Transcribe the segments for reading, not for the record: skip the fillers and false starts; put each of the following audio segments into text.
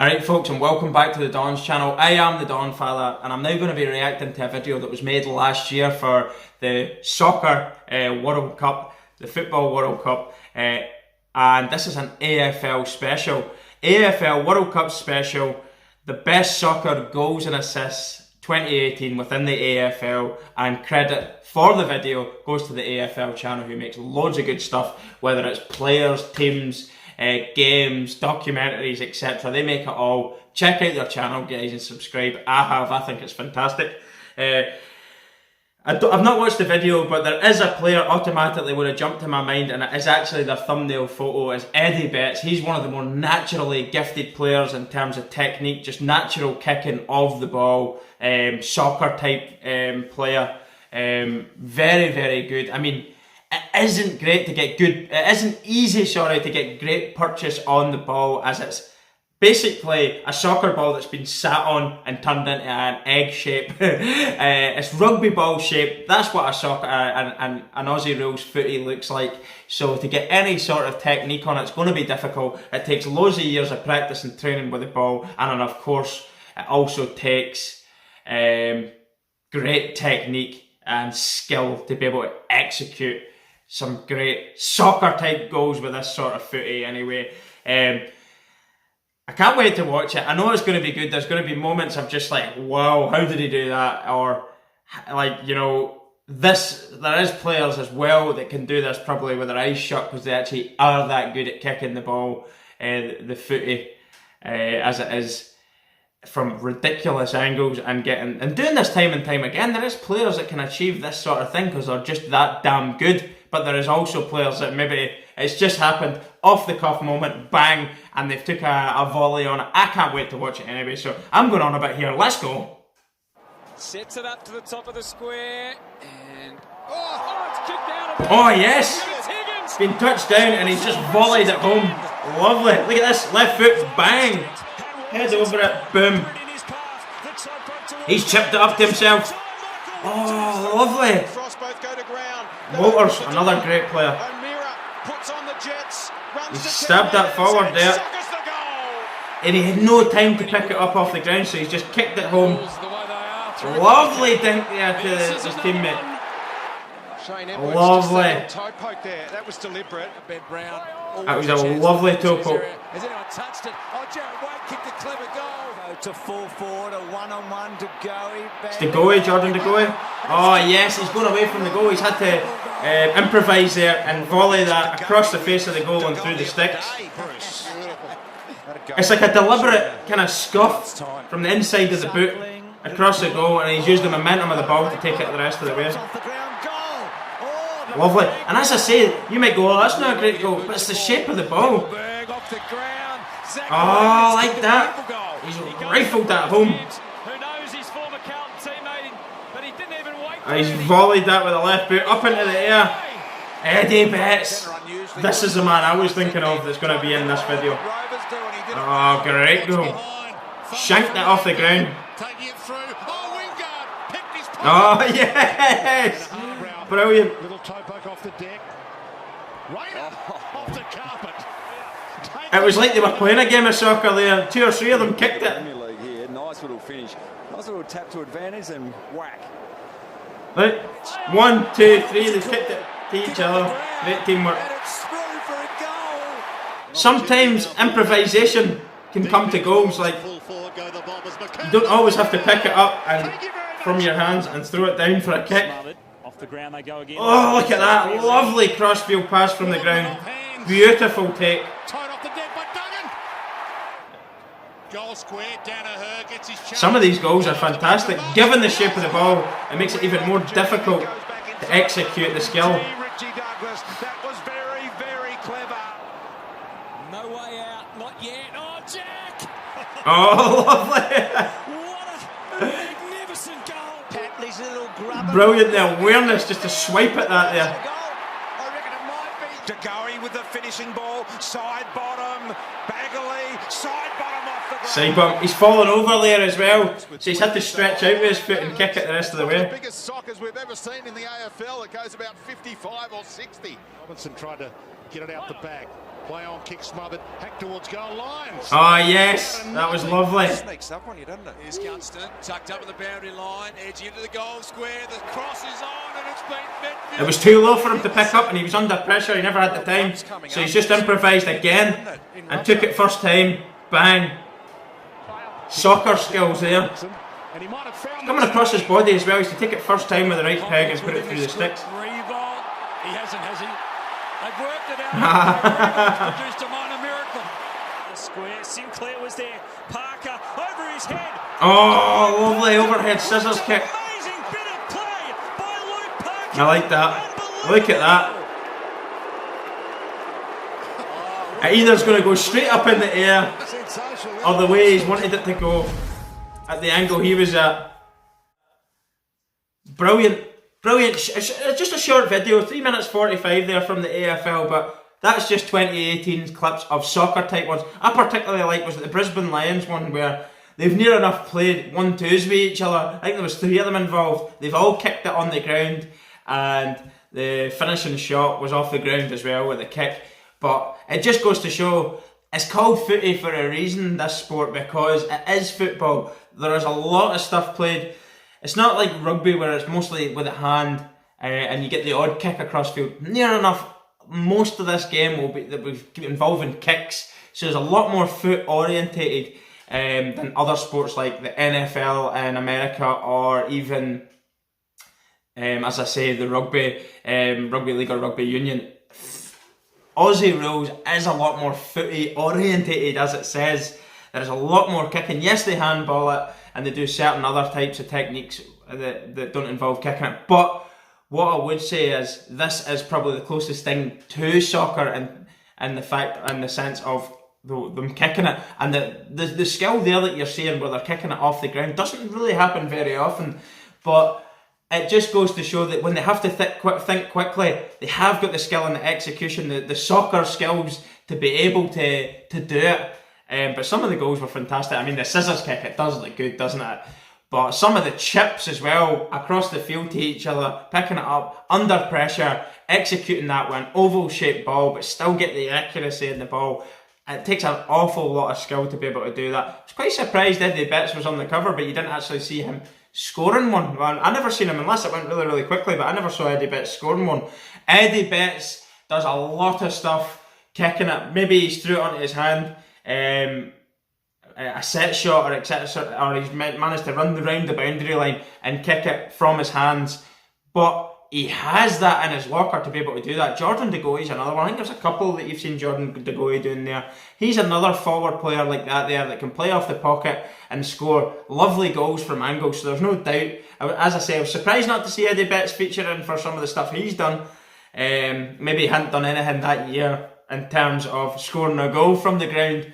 Alright folks, and welcome back to the Don's channel. I am the Donfather, and I'm now going to be reacting to a video that was made last year for the Soccer World Cup, the Football World Cup, and this is an AFL special. AFL World Cup special, the best soccer goals and assists 2018 within the AFL, and credit for the video goes to the AFL channel, who makes loads of good stuff, whether it's players, teams, games, documentaries, etc. They make it all. Check out their channel, guys, and subscribe. I think it's fantastic. I've not watched the video, but there is a player automatically would have jumped to my mind, and it is actually their thumbnail photo. Is ADELAIDE. He's one of the more naturally gifted players in terms of technique, just natural kicking of the ball, soccer type player. Very, very good. I mean, it isn't great to get good. It isn't easy, sorry, to get great purchase on the ball, as it's basically a soccer ball that's been sat on and turned into an egg shape. It's rugby ball shape. That's what a soccer, an Aussie rules footy looks like. So to get any sort of technique on it, it's going to be difficult. It takes loads of years of practice and training with the ball, and of course, it also takes great technique and skill to be able to execute some great soccer type goals with this sort of footy anyway. I can't wait to watch it. I know it's going to be good. There's going to be moments of just like, wow, how did he do that? Or like, you know, there is players as well that can do this probably with their eyes shut, because they actually are that good at kicking the ball, the footy, as it is, from ridiculous angles and doing this time and time again. There is players that can achieve this sort of thing because they're just that damn good. But there is also players that maybe it's just happened off the cuff moment, bang, and they've took a volley on it. I can't wait to watch it anyway, so I'm going on a bit here. Let's go. Sets it up to the top of the square, and it's kicked out. Oh yes, it's been touched down and he's just volleyed it home. Lovely. Look at this, left foot, bang, head over it, boom. He's chipped it up to himself. Oh, lovely. Walters, another great player. He stabbed that forward there, and he had no time to pick it up off the ground, so he's just kicked it home. Lovely dink there to his teammate. Lovely. That was deliberate. Ben Brown. That was a lovely toe poke. Has anyone touched it? Oh, Jared White kicked a clever goal. To full forward, a one-on-one to Goey. It's De Goey, Jordan De Goey. Oh yes, he's going away from the goal. He's had to improvise there and volley that across the face of the goal and through the sticks. It's like a deliberate kind of scuff from the inside of the boot across the goal, and he's used the momentum of the ball to take it the rest of the way. Lovely. And as I say, you might go, oh, that's not a great goal, but it's the shape of the ball. Oh, like that. He's rifled that home. He's volleyed that with the left boot up into the air. Eddie Betts. This is the man I was thinking of that's going to be in this video. Oh, great goal. Shanked it off the ground. Oh, yes. Brilliant. It was like they were playing a game of soccer there. 2 or 3 of them kicked it. Nice little finish. Nice little tap to advantage and whack. Right. 1, 2, 3. They've kicked it to each other. Great teamwork. Sometimes improvisation can come to goals. Like, you don't always have to pick it up and from your hands and throw it down for a kick. Oh, look at that. Lovely crossfield pass from the ground. Beautiful take. Some of these goals are fantastic. Given the shape of the ball, it makes it even more difficult to execute the skill. That was very, very clever. No way out, not yet. Oh, Jack! Oh, lovely. What a magnificent goal. Patley's little grubber. Brilliant, the awareness just to swipe at that there. I reckon it might be. De Goey with the finishing ball. Side bottom. Bagley. Side bottom off the ground. Side bump. He's fallen over there as well, so he's had to stretch out with his foot and kick it the rest of the way. The biggest sockers we've ever seen in the AFL. It goes about 55 or 60. Robinson tried to get it out the back. Play on, kick smothered, hack towards goal lines. Oh yes, that was lovely. Sneaks up on you, doesn't it? Here's Gunston, tucked up at the boundary line, edge into the goal square, the cross is on and it's been met. It was too low for him to pick up and he was under pressure, he never had the time. So he's just improvised again and took it first time. Bang. Soccer skills there. Coming across his body as well, he's to take it first time with the right peg and put it through the sticks. He hasn't, has he? They've worked it out. He's produced a minor miracle. The square, Sinclair was there. Parker over his head. Oh, lovely overhead scissors kick. Amazing bit of play by Luke Parker. I like that. Look at that. It either's going to go straight up in the air or the way he's wanted it to go at the angle he was at. Brilliant. Brilliant. It's just a short video, 3 minutes 45 there from the AFL, but that's just 2018's clips of soccer type ones. I particularly like was the Brisbane Lions one where they've near enough played 1-2s with each other. I think there was 3 of them involved. They've all kicked it on the ground and the finishing shot was off the ground as well with the kick. But it just goes to show it's called footy for a reason, this sport, because it is football. There is a lot of stuff played. It's not like rugby where it's mostly with a hand and you get the odd kick across field. Near enough, most of this game will be involving kicks. So there's a lot more foot orientated than other sports like the NFL in America or even, as I say, the rugby league or rugby union. Aussie rules is a lot more footy orientated, as it says. There's a lot more kicking. Yes, they handball it and they do certain other types of techniques that don't involve kicking it. But what I would say is this is probably the closest thing to soccer in the fact and the sense of them kicking it. And the skill there that you're seeing where they're kicking it off the ground doesn't really happen very often. But it just goes to show that when they have to think quickly, they have got the skill and the execution, the soccer skills to be able to do it. But some of the goals were fantastic. I mean, the scissors kick, it does look good, doesn't it? But some of the chips as well, across the field to each other, picking it up, under pressure, executing that one, oval-shaped ball, but still get the accuracy in the ball. It takes an awful lot of skill to be able to do that. I was quite surprised Eddie Betts was on the cover, but you didn't actually see him scoring one. Well, I never seen him, unless it went really, really quickly, but I never saw Eddie Betts scoring one. Eddie Betts does a lot of stuff, kicking it. Maybe he's threw it onto his hand, a set shot or etc., or he's managed to run around the boundary line and kick it from his hands. But he has that in his locker to be able to do that. Jordan De Goey's another one. I think there's a couple that you've seen Jordan De Goey doing there. He's another forward player like that there that can play off the pocket and score lovely goals from angles. So there's no doubt. As I say, I was surprised not to see Eddie Betts featuring for some of the stuff he's done. Maybe he hadn't done anything that year in terms of scoring a goal from the ground,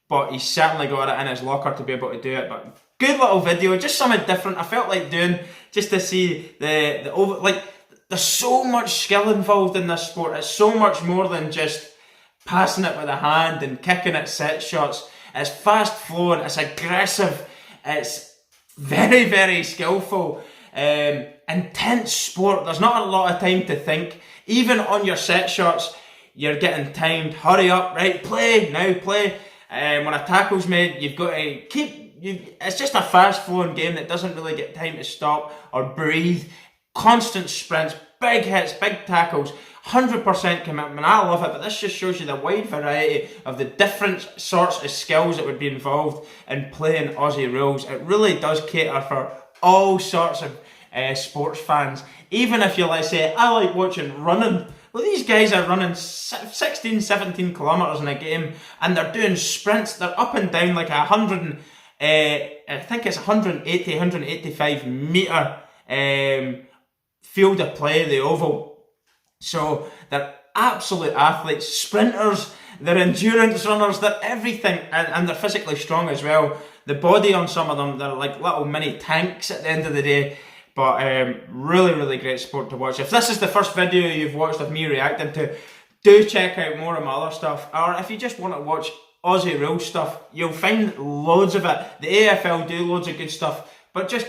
but he's certainly got it in his locker to be able to do it. But good little video, just something different. I felt like doing just to see the over, like. There's so much skill involved in this sport. It's so much more than just passing it with a hand and kicking at set shots. It's fast flowing, it's aggressive, it's very, very skillful, intense sport. There's not a lot of time to think. Even on your set shots, you're getting timed. Hurry up, right, play, now play. When a tackle's made, you've got to it's just a fast flowing game that doesn't really get time to stop or breathe. Constant sprints, big hits, big tackles, 100% commitment. I love it, but this just shows you the wide variety of the different sorts of skills that would be involved in playing Aussie rules. It really does cater for all sorts of sports fans. Even if you like say, I like watching running. Well, these guys are running 16, 17 kilometres in a game and they're doing sprints. They're up and down like 100, I think it's 180, 185 metre field of play, the oval. So they're absolute athletes, sprinters, they're endurance runners, they're everything, and they're physically strong as well. The body on some of them, they're like little mini tanks at the end of the day. But really, really great sport to watch. If this is the first video you've watched of me reacting to, do check out more of my other stuff. Or if you just want to watch Aussie rules stuff, you'll find loads of it. The AFL do loads of good stuff, but just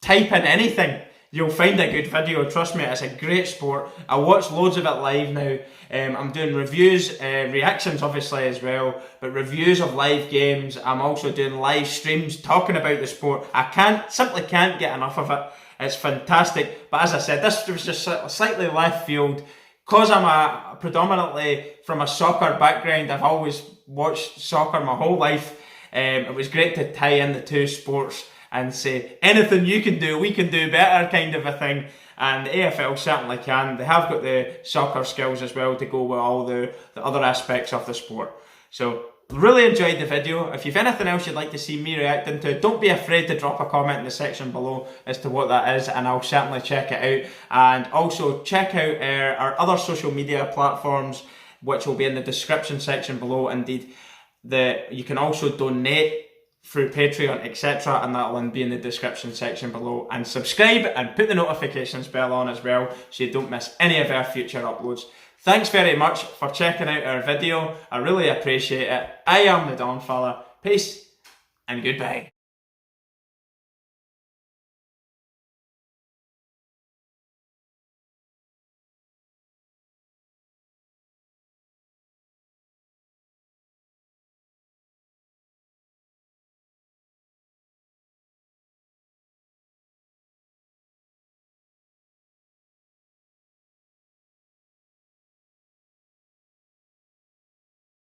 type in anything you'll find a good video. Trust me, it's a great sport. I watch loads of it live now. I'm doing reviews, reactions obviously as well, but reviews of live games. I'm also doing live streams talking about the sport. I simply can't get enough of it. It's fantastic. But as I said, this was just slightly left field. Because I'm predominantly from a soccer background, I've always watched soccer my whole life. It was great to tie in the two sports and say, anything you can do, we can do better kind of a thing. And the AFL certainly can. They have got the soccer skills as well to go with all the other aspects of the sport. So, really enjoyed the video. If you've anything else you'd like to see me reacting to, don't be afraid to drop a comment in the section below as to what that is, and I'll certainly check it out. And also check out our other social media platforms, which will be in the description section below. Indeed, you can also donate through Patreon, etc., and that'll be in the description section below. And subscribe and put the notifications bell on as well, so you don't miss any of our future uploads. Thanks very much for checking out our video. I really appreciate it. I am the Donfather. Peace and goodbye.